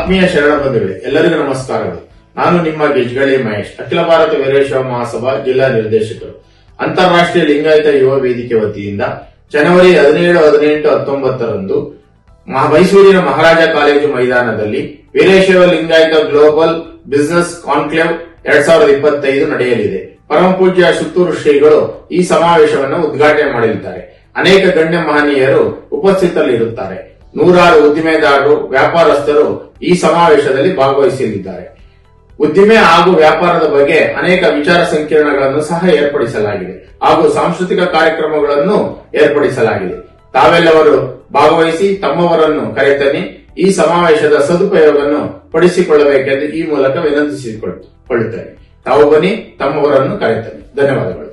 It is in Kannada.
ಆತ್ಮೀಯ ಶರಣ ಬಂಧುಗಳೇ, ಎಲ್ಲರಿಗೂ ನಮಸ್ಕಾರಗಳು. ನಾನು ನಿಮ್ಮ ಗೆಜ್ಗಳಿ ಮಹೇಶ್, ಅಖಿಲ ಭಾರತ ವೀರಶೈವ ಮಹಾಸಭಾ ಜಿಲ್ಲಾ ನಿರ್ದೇಶಕರು. ಅಂತಾರಾಷ್ಟ್ರೀಯ ಲಿಂಗಾಯತ ಯುವ ವೇದಿಕೆ ವತಿಯಿಂದ ಜನವರಿ 17, 18, 19ರಂದು ಮೈಸೂರಿನ ಮಹಾರಾಜ ಕಾಲೇಜು ಮೈದಾನದಲ್ಲಿ Veerashaiva Lingayat global business conclave 2025 ನಡೆಯಲಿದೆ. ಪರಮ ಪೂಜ್ಯ ಸುತ್ತೂರು ಶ್ರೀಗಳು ಈ ಸಮಾವೇಶವನ್ನು ಉದ್ಘಾಟನೆ ಮಾಡಲಿದ್ದಾರೆ. ಅನೇಕ ಗಣ್ಯ ಮಹನೀಯರು ಉಪಸ್ಥಿತರಿರುತ್ತಾರೆ. ನೂರಾರು ಉದ್ದಿಮೆದಾರರು, ವ್ಯಾಪಾರಸ್ಥರು ಈ ಸಮಾವೇಶದಲ್ಲಿ ಭಾಗವಹಿಸಲಿದ್ದಾರೆ. ಉದ್ದಿಮೆ ಹಾಗೂ ವ್ಯಾಪಾರದ ಬಗ್ಗೆ ಅನೇಕ ವಿಚಾರ ಸಂಕಿರಣಗಳನ್ನು ಸಹ ಏರ್ಪಡಿಸಲಾಗಿದೆ ಹಾಗೂ ಸಾಂಸ್ಕೃತಿಕ ಕಾರ್ಯಕ್ರಮಗಳನ್ನು ಏರ್ಪಡಿಸಲಾಗಿದೆ. ತಾವೆಲ್ಲವರು ಭಾಗವಹಿಸಿ ತಮ್ಮವರನ್ನು ಕರೆತನ್ನಿ ಈ ಸಮಾವೇಶದ ಸದುಪಯೋಗವನ್ನು ಪಡಿಸಿಕೊಳ್ಳಬೇಕೆಂದು ಈ ಮೂಲಕ ವಿನಂತಿಸಿಕೊಳ್ಳುತ್ತೇನೆ. ತಾವು ಬನ್ನಿ, ತಮ್ಮವರನ್ನು ಕರೆತನ್ನಿ. ಧನ್ಯವಾದಗಳು.